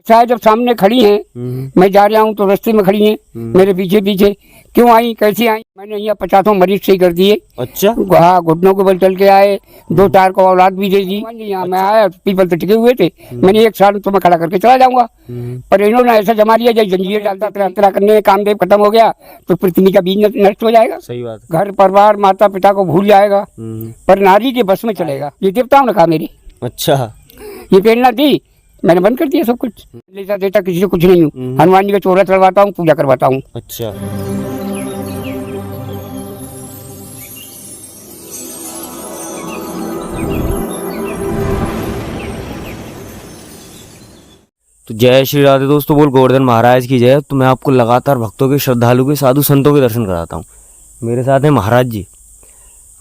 चाहे जब सामने खड़ी हैं, मैं जा रहा हूँ तो रास्ते में खड़ी हैं मेरे पीछे पीछे। क्यों आई, कैसी आई? मैंने यहाँ 50 मरीज सही कर दिए। अच्छा। हाँ, घुटनों के बल चल के आए, 2 टायर को औलाद भी दे दी। यहाँ मैं आया, पीपल पे टिके हुए थे। मैंने 1 साल तो मैं खड़ा करके चला जाऊंगा, पर इन्होंने ऐसा जमा लिया जैसे जंजीर डालता तरह करने में कामदेव खत्म हो गया तो पृथ्वी का बीज नष्ट हो जाएगा। सही बात। घर परिवार माता पिता को भूल जाएगा, पर नारी के बस में चलेगा। ये देवताओं ने कहा मेरी। अच्छा। ये प्रेरणा थी, मैंने बंद कर दिया सब कुछ। लेता देता किसी से कुछ नहीं हूँ। हनुमान जी का चोरा चढ़वाता हूँ, पूजा करवाता हूँ। अच्छा। तो जय श्री राधे दोस्तों, बोल गोवर्धन महाराज की जय। तो मैं आपको लगातार भक्तों के, श्रद्धालु के, साधु संतों के दर्शन कराता हूँ। मेरे साथ हैं महाराज जी,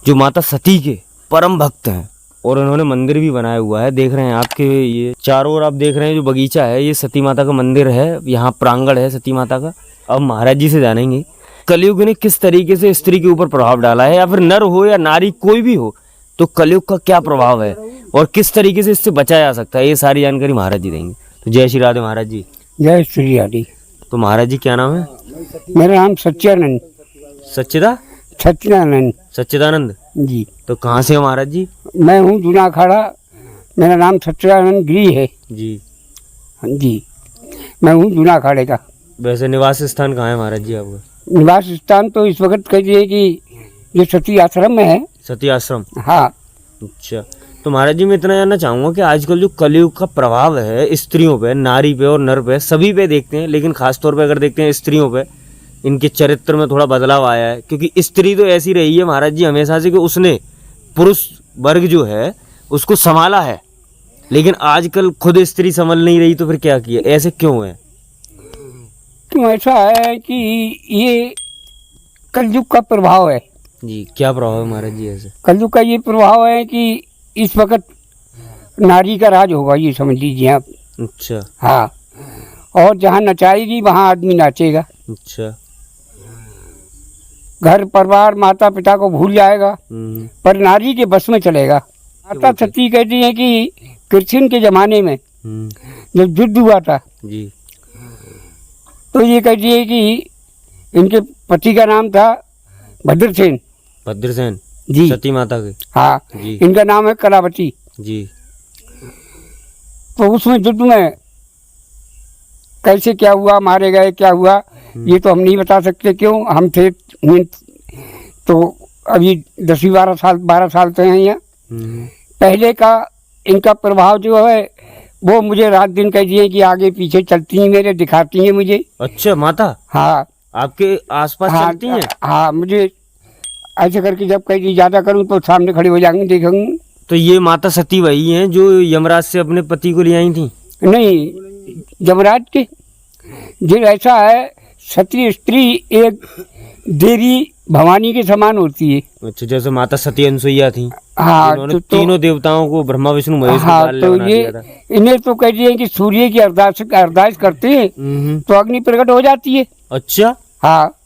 जो माता सती के परम भक्त हैं, और उन्होंने मंदिर भी बनाया हुआ है। देख रहे हैं आपके ये चारों ओर, आप देख रहे हैं जो बगीचा है, ये सती माता का मंदिर है। यहाँ प्रांगण है सती माता का। अब महाराज जी से जानेंगे कलयुग ने किस तरीके से स्त्री के ऊपर प्रभाव डाला है, या फिर नर हो या नारी कोई भी हो, तो कलयुग का क्या प्रभाव है और किस तरीके से इससे बचा जा सकता है, ये सारी जानकारी महाराज जी देंगे। तो जय श्री राधे महाराज जी। जय श्री राधे। तो महाराज जी क्या नाम है? मेरा नाम सच्चिदानंद। सच्चिदानंद सच्चिदानंद जी। तो कहाँ से है महाराज जी? मैं हूँ जूना अखाड़ा, मेरा नाम सच्चिदानंद गिरी है जी। हाँ जी, मैं हूँ जूना अखाड़े का। वैसे निवास स्थान कहाँ है महाराज जी आपका? निवास स्थान तो इस वक्त कहिए कि जो सती आश्रम में है। सती आश्रम। हाँ। अच्छा। तो महाराज जी मैं इतना जानना चाहूँगा कि आजकल जो कलयुग का प्रभाव है स्त्रियों पे, नारी पे और नर पे, सभी पे देखते हैं, लेकिन खासतौर पे अगर देखते हैं स्त्रियों पे, इनके चरित्र में थोड़ा बदलाव आया है। क्योंकि स्त्री तो ऐसी रही है महाराज जी हमेशा से कि उसने पुरुष वर्ग जो है उसको संभाला है, लेकिन आजकल खुद स्त्री संभल नहीं रही, तो फिर क्या किया? ऐसे क्यों है? क्यों ऐसा है कि ये कलयुग का प्रभाव है जी। क्या प्रभाव है महाराज जी ऐसे? कलयुग का ये प्रभाव है कि इस वक्त नारी का राज होगा, ये समझ लीजिए आप। अच्छा। हाँ, और जहाँ नचाएगी वहाँ आदमी नाचेगा। अच्छा। घर परिवार माता पिता को भूल जाएगा, पर नारी के बस में चलेगा। माता सती कहती है कि कृष्ण के जमाने में जब युद्ध हुआ था जी, तो ये कहती है कि इनके पति का नाम था भद्रसेन। भद्रसेन जी। सती माता के। हाँ जी। इनका नाम है कलावती जी। तो उसमें युद्ध में कैसे क्या हुआ, मारे गए क्या हुआ, ये तो हम नहीं बता सकते। क्यों? हम थे तो अभी 10-12 साल तो हैं यहाँ। पहले का इनका प्रभाव जो है वो मुझे रात दिन कह दिए कि आगे पीछे चलती हैं, मेरे दिखाती हैं मुझे। अच्छा। माता हाँ आपके आसपास चलती हैं? हाँ, मुझे ऐसे करके जब कहीं ज्यादा करूँ तो सामने खड़ी हो जाएंगे, देखेंगे। तो ये माता सती वही हैं जो यमराज से अपने पति को ले आई थी? नहीं, यमराज के जो ऐसा है, क्षत्रिय स्त्री एक देवी भवानी के समान होती है। अच्छा। जैसे माता सती अनसुईया थी। हाँ, तो तीनों देवताओं को ब्रह्मा विष्णु महेश हाँ, तो ये इन्हें तो कहती है कि सूर्य की अरदास करते हैं तो अग्नि प्रकट हो जाती है। अच्छा। हाँ,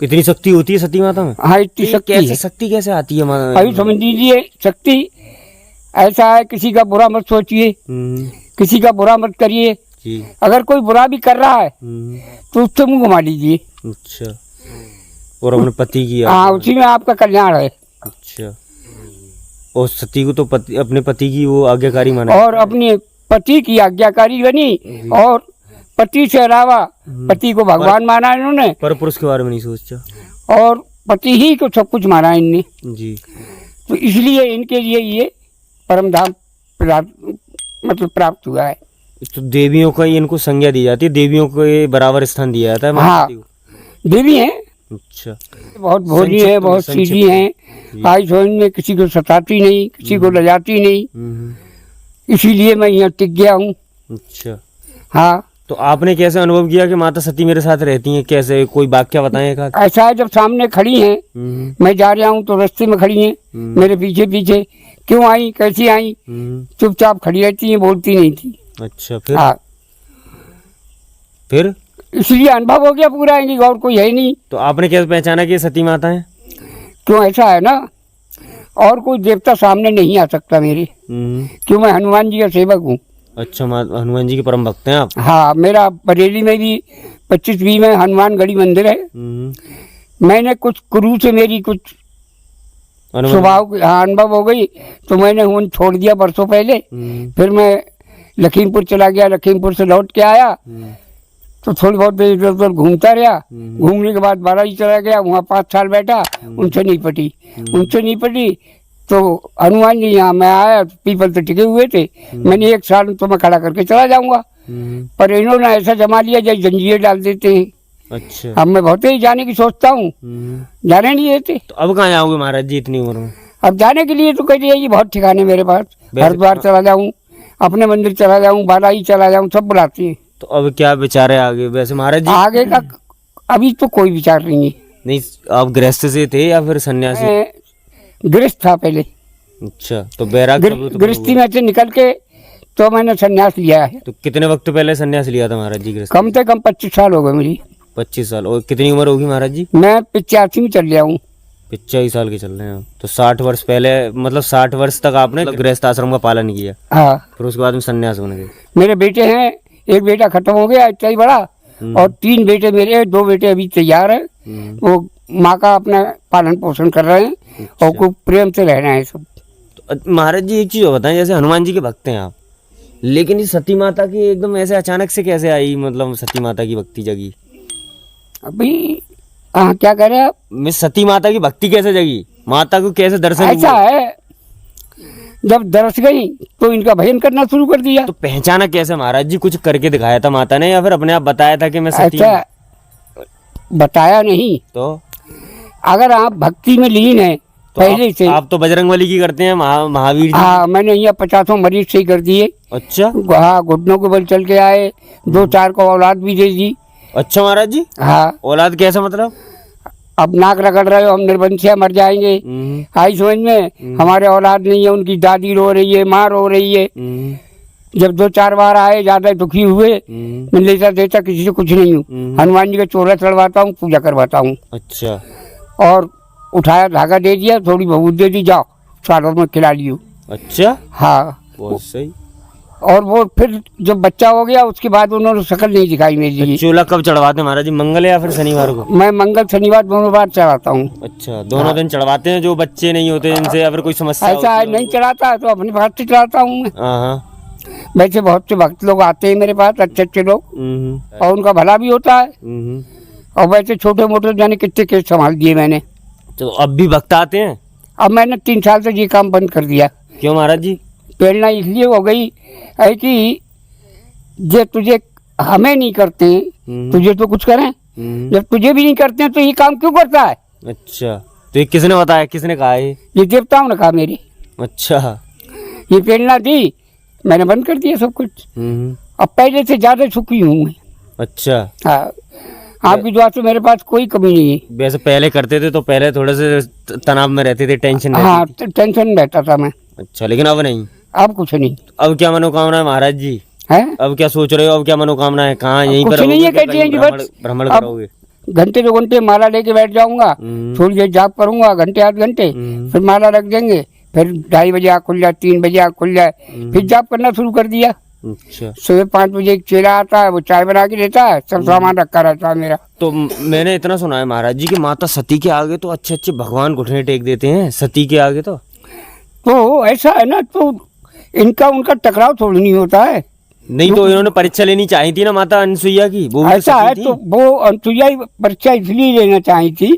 कितनी शक्ति होती है सती माता में? हाँ, इतनी शक्ति है। शक्ति कैसे आती है? अभी समझ लीजिए, शक्ति ऐसा है, किसी का बुरा मत सोचिए, किसी का बुरा मत करिए। अगर कोई बुरा भी कर रहा है तो उससे मुंह घुमा लीजिए। अच्छा। और अपने पति की? हाँ, उसी में आपका कल्याण है। अच्छा। और सती को तो अपने पति की वो आज्ञाकारी माना, और अपने पति की आज्ञाकारी बनी, और पति से अलावा पति को भगवान माना इन्होंने। पर पुरुष के बारे में नहीं सोचा, और पति ही को सब कुछ माना इनने जी। तो इसलिए इनके लिए ये परम धाम प्राप्त हुआ है। तो देवियों का इनको संज्ञा दी जाती है, देवियों को ये बराबर स्थान दिया जाता है? हाँ, देवी हैं। अच्छा। बहुत भोली है, बहुत सीधी हैं। आज में किसी को सताती नहीं, किसी को लजाती नहीं, इसीलिए मैं यहाँ टिक गया हूँ। अच्छा। हाँ। तो आपने कैसे अनुभव किया कि माता सती मेरे साथ रहती हैं? कैसे, कोई वाक्य बताएं? ऐसा है, जब सामने खड़ी हैं, मैं जा रहा हूँ तो रास्ते में खड़ी हैं मेरे पीछे पीछे। क्यों आई, कैसी आई? चुपचाप खड़ी रहती हैं, बोलती नहीं थी। अच्छा। फिर? हाँ, फिर इसलिए अनुभव हो गया पूरा, इनकी और कोई है नहीं। तो आपने कैसे पहचाना कि सती माता है? क्यों? ऐसा है ना, और कोई देवता सामने नहीं आ सकता मेरे, क्यों? मैं हनुमान जी का सेवक हूँ। अच्छा, हनुमान जी के परम भक्त हैं आप? हाँ, मेरा बरेली में भी 25 में हनुमानगढ़ी मंदिर है। मैंने कुछ गुरु से मेरी कुछ स्वभाव अनुभव हो गई, तो मैंने उन छोड़ दिया बरसों पहले। फिर मैं लखीमपुर चला गया, लखीमपुर से लौट के आया तो थोड़ी बहुत देर इधर उधर घूमता रहा। घूमने के बाद बाराही चला गया, वहाँ 5 साल बैठा, उनसे नहीं पटी तो हनुमान जी यहाँ मैं आया, पीपल तो टिके हुए थे। मैंने 1 साल तो मैं खड़ा करके चला जाऊंगा, पर इन्होंने ऐसा जमा लिया जैसे जंजीरें डाल देते हैं। अच्छा। अब मैं बहुत ही जाने की सोचता हूँ, जाने नहीं देते। तो अब कहाँ जाओगे महाराज जी इतनी उम्र में? अब जाने के लिए तो कहते हैं बहुत ठिकाने मेरे पास, हरिद्वार चला जाऊँ, अपने मंदिर चला जाऊँ, बाराही चला जाऊँ, सब बुलाते हैं। तो अब क्या विचार है आगे वैसे महाराज जी? आगे का अभी तो कोई विचार नहीं है। नहीं, आप गृहस्थ से थे या फिर सन्यासी? गृहस्थ था पहले। अच्छा, तो बैराग गृहस्थी में से निकल के तो मैंने सन्यास लिया है। तो कितने वक्त पहले सन्यास लिया था महाराज जी गृहस्थ? कम से कम 25 साल हो गए मुझे। 25 साल। और कितनी उम्र होगी महाराज जी? मैं 85 में चल गया हूँ। 85 साल के चल रहे हैं। तो 60 वर्ष पहले, मतलब 60 वर्ष तक आपने गृहस्थ आश्रम का पालन किया? हाँ। फिर उसके बाद में सन्यास बन गए? मेरे बेटे हैं, एक बेटा खत्म हो गया इतना ही बड़ा, और 3 बेटे मेरे, 2 बेटे अभी तैयार है। वो माँ का अपना पालन पोषण कर रहे हैं और खूब प्रेम से रह रहे हैं सब। तो महाराज जी एक चीज बताएं, जैसे हनुमान जी के भक्त हैं आप, लेकिन ये सती माता की एकदम ऐसे अचानक से कैसे आई, मतलब सती माता की भक्ति जगी? अभी क्या कह रहे हैं आप? मैं सती माता की भक्ति कैसे जगी, माता को कैसे दर्शन? ऐसा है, जब दरस गई तो इनका भजन करना शुरू कर दिया। तो पहचाना कैसे महाराज जी? कुछ करके दिखाया था माता ने या फिर अपने आप बताया था कि मैं सती? ऐसा बताया नहीं। तो अगर आप भक्ति में लीन है तो पहले से। आप तो बजरंगबली की करते हैं, महावीर जी। हाँ, मैंने यहाँ 50 मरीज सही कर दिए। अच्छा। हाँ, घुटनों के बल चल के आए, 2-4 को औलाद भी दे दी। अच्छा महाराज जी। हाँ। औलाद कैसा मतलब? अब नाक रगड़ रहे हो, हम निर्वंशिया मर जाएंगे, आई समझ में? हमारे औलाद नहीं है, उनकी दादी रो रही है, माँ रो रही है। जब 2-4 बार आए, ज्यादा दुखी हुए, मैं लेता देता किसी से कुछ नहीं हूँ। हनुमान जी का चोला चढ़वाता हूँ, पूजा करवाता हूँ। अच्छा। और उठाया, धागा दे दिया, थोड़ी बहुत दे दी, जाओ सालों में खिला लियो। अच्छा। हाँ, बहुत सही। और वो फिर जब बच्चा हो गया उसके बाद उन्होंने शक्ल नहीं दिखाई मेरी। चोला कब चढ़वाते हैं महाराज जी, मंगल या फिर शनिवार को? मैं मंगल शनिवार दोनों बार चढ़ाता हूँ। अच्छा, दोनों दिन चढ़वाते हैं? जो बच्चे नहीं होते इनसे या फिर कोई समस्या ऐसा है, नहीं चढ़ाता तो अपने पास से चढ़ाता हूँ मैं। हाँ। वैसे बहुत से भक्त लोग आते हैं मेरे पास, अच्छे लोग, और उनका भला भी होता है। और वैसे छोटे मोटे जाने कितने केस संभाल दिए मैंने। तो अब भी भक्त आते हैं? अब मैंने 3 साल से ये काम बंद कर दिया। क्यों महाराज जी? प्रेरणा इसलिए हो गई है कि जे तुझे हमें नहीं करते हैं, तुझे तो कुछ करें। जब तुझे भी नहीं करते हैं तो ये काम क्यों करता है? अच्छा, तो ये किसने बताया, किसने कहा? ये देवताओं ने कहा मेरे। अच्छा। ये प्रेरणा दी, मैंने बंद कर दिया सब कुछ। अब पहले से ज्यादा सुखी हूँ मैं। अच्छा। हाँ, आपकी दुआ से मेरे पास कोई कमी नहीं है। वैसे पहले करते थे तो पहले थोड़े से तनाव में रहते थे, टेंशन रहती थी। हाँ, टेंशन में रहता था मैं। अच्छा, लेकिन अब नहीं? अब कुछ नहीं। अब क्या मनोकामना है महाराज जी? है? अब क्या सोच रहे हो? अब क्या मनोकामना है? कहाँ यहीं पर? कुछ नहीं है, कहती हैं कि बस भ्रमण करोगे? घंटे 2 घंटे माला लेके बैठ जाऊंगा, थोड़ी देर जाप करूंगा, घंटे 8 घंटे, फिर माला रख देंगे, फिर 2:30 बजे आँख खुल जाए, 3 बजे आँख खुल जाए, फिर जाप करना शुरू कर दिया। अच्छा। सुबह 5 बजे एक चेला आता है, वो चाय बना के देता है, सब सामान रखा रहता है मेरा। तो मैंने इतना सुना है महाराज जी कि माता सती के आगे तो अच्छे अच्छे भगवान घुटने टेक देते हैं, सती के आगे तो ऐसा है ना, तो इनका उनका टकराव थोड़ी नहीं होता है। नहीं तो इन्होंने परीक्षा लेनी चाहिए थी ना माता अनसुईया की, वो ऐसा है तो वो अनसुईया परीक्षा इसलिए लेना चाहिए थी।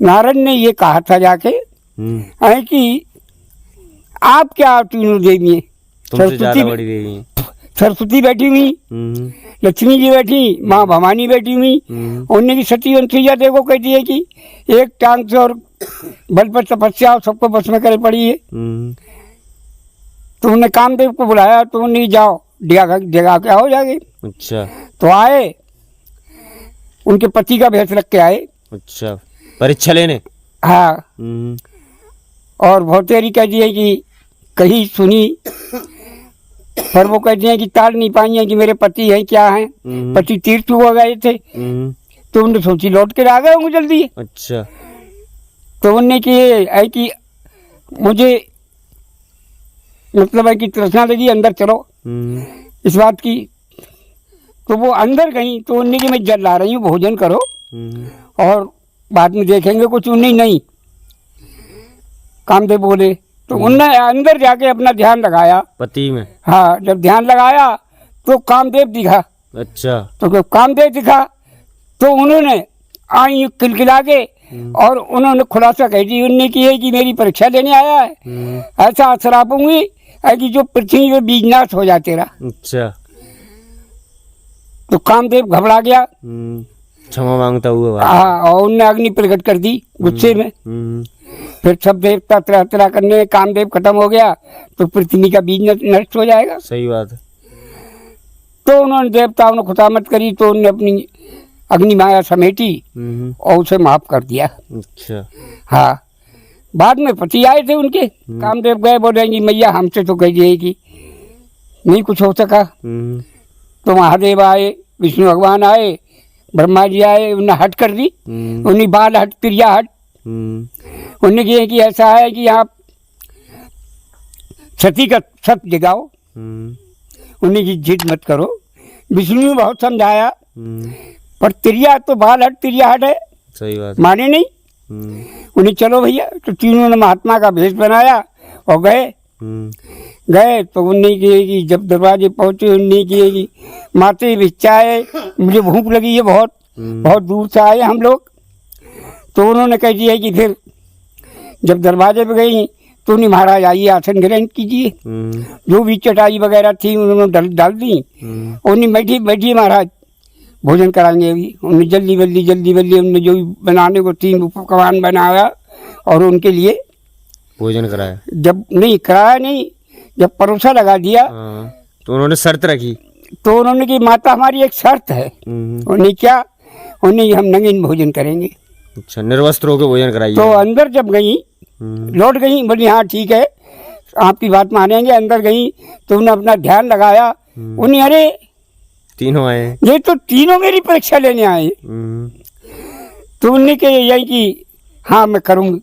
नारद ने ये कहा था जाके है कि आप क्या तीनों देवी, सरस्वती बैठी हुई, लक्ष्मी जी बैठी, माँ भवानी बैठी हुई, उनने की सती अनसुईया देखो कहती है कि एक टांग से और बल पर तपस्या सबको बस में करे पड़ी है। तो उन्होंने कामदेव को बुलाया, तो उन्हें जाओ जगा के आओ जाके। अच्छा। तो आए, उनके पति का भेष रख के आए। अच्छा, परीक्षा लेने? हाँ। और बहुत देरी कह दी है कि कहीं सुनी, पर वो कहती है कि ताल नहीं पाई है कि मेरे पति हैं क्या हैं। पति तीर्थ हो गए थे, तो उन्होंने सोची लौट के आ गए होंगे जल्दी। अच्छा। तो उन्होंने कि है कि मुझे मतलब है कि तृष्णा लगी अंदर चलो इस बात की। तो वो अंदर गई तो उन्हें कि मैं जल ला रही हूँ भोजन करो और बाद में देखेंगे कुछ। उन्हें नहीं कामदेव बोले तो उनने अंदर जाके अपना ध्यान लगाया पति में। हाँ जब ध्यान लगाया तो कामदेव दिखा। अच्छा। तो जब कामदेव दिखा तो उन्होंने आई किलकिला के और उन्होंने खुलासा कह दी उनने की है कि मेरी परीक्षा लेने आया है, ऐसा श्रापूंगी है कि जो पृथ्वी में बीजनाश हो जाए तेरा। अच्छा। तो कामदेव घबरा गया, क्षमा मांगता हुआ। हाँ और उनने अग्नि प्रकट कर दी गुस्से में। फिर सब देवता तरह तरह करने, कामदेव खत्म हो गया तो पृथ्वी का बीज नष्ट हो जाएगा। सही बात है। तो उन्होंने देवताओं ने खुदामत करी तो उन्होंने अपनी अग्नि माया समेटी और उसे माफ कर दिया। अच्छा। हाँ बाद में पति आए थे उनके, कामदेव गए बोलेंगे मैया हमसे तो कह दिए कि नहीं कुछ हो सका। तो महादेव आए, विष्णु भगवान आए, ब्रह्मा जी आए, उन्हें हट कर दी। उन्हीं बाल हट क्रिया हट उन्हें किए कि ऐसा है कि आप सती का सत जगाओ, उन्हें की जिद मत करो। विष्णु ने बहुत समझाया पर त्रिया तो बाल हट त्रिया हट है। सही बात। माने नहीं। उन्हें चलो भैया। तो तीनों ने महात्मा का भेष बनाया और गए तो उन्हें किए कि जब दरवाजे पहुंचे उन्हें किए कि माते बिच्छा है, मुझे भूख लगी है, बहुत बहुत दूर से आए हम लोग। तो उन्होंने कह दिया कि फिर जब दरवाजे पे गई तो उन्हें महाराज आइए आसन ग्रहण कीजिए। जो भी चटाई वगैरह थी उन्होंने डाल दी। उन्हें बैठिए महाराज भोजन कराएंगे अभी। उन्हें जल्दी बल्दी उन्हें जो बनाने को 3 पकवान बनाया और उनके लिए भोजन कराया। जब नहीं कराया नहीं, जब परोसा लगा दिया तो उन्होंने शर्त रखी। तो उन्होंने की माता हमारी एक शर्त है। उन्हें क्या, उन्हें हम नंगीन भोजन करेंगे। अच्छा, निर्वस्त्र होकर भोजन कराइए। तो अंदर जब गई लौट गई, बोली हाँ ठीक है आपकी बात मानेंगे। अंदर गई तो उन्हें अपना ध्यान लगाया। उन्हें अरे तीनों आए, ये तो तीनों मेरी परीक्षा लेने आए। तो उन्हें के यही कि हाँ मैं करूँगी।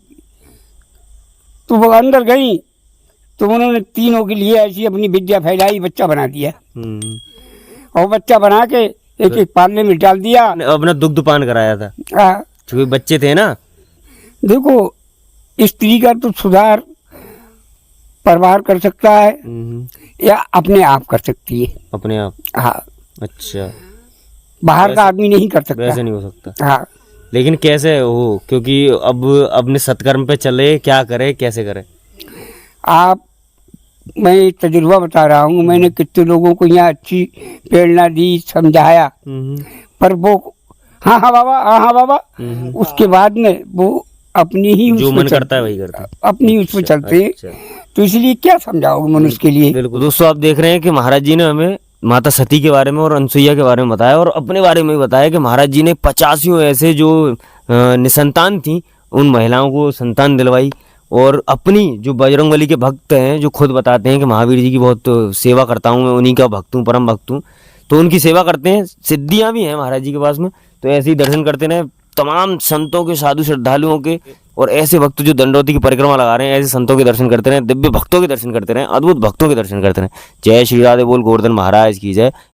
तो वो अंदर गई तो उन्होंने तीनों के लिए ऐसी अपनी विद्या फैलाई, बच्चा बना दिया। और बच्चा बना के एक एक पालने में डाल दिया। अपना दुग्ध पान कराया था क्योंकि बच्चे थे ना। देखो स्त्री का तो सुधार परिवार कर सकता है या अपने आप कर सकती है। अपने आप। हाँ। अच्छा। बाहर का आदमी नहीं कर सकता। वैसे नहीं हो सकता। हाँ। लेकिन कैसे हो, क्योंकि अब अपने सत्कर्म पे चले, क्या करे कैसे करे। आप मैं तजुर्बा बता रहा हूँ। मैंने कितने लोगों को यहाँ अच्छी प्रेरणा दी, समझाया, पर वो हाँ बाबा उसके बाद में वो अपनी ही जो मन करता है वही करता है, अपनी उसमें चलते हैं। तो इसलिए क्या समझाओगे मनुष्य के लिए। बिल्कुल। दोस्तों आप देख रहे हैं कि महाराज जी ने हमें माता सती के बारे में और अनसुईया के बारे में बताया और अपने बारे में भी बताया कि महाराज जी ने 85 ऐसे जो निसंतान थी उन महिलाओं को संतान दिलवाई। और अपनी जो बजरंगबली के भक्त हैं जो खुद बताते हैं कि महावीर जी की बहुत सेवा करता हूँ मैं, उन्हीं का भक्त हूँ, परम भक्त हूँ, तो उनकी सेवा करते हैं। सिद्धियाँ भी हैं महाराज जी के पास में। तो ऐसे ही दर्शन करते रहे तमाम संतों के, साधु श्रद्धालुओं के और ऐसे भक्त जो दंडोती की परिक्रमा लगा रहे हैं, ऐसे संतों के दर्शन करते रहे, दिव्य भक्तों के दर्शन करते रहे, अद्भुत भक्तों के दर्शन करते रहे। जय श्री राधे बोल गोवर्धन महाराज की जय।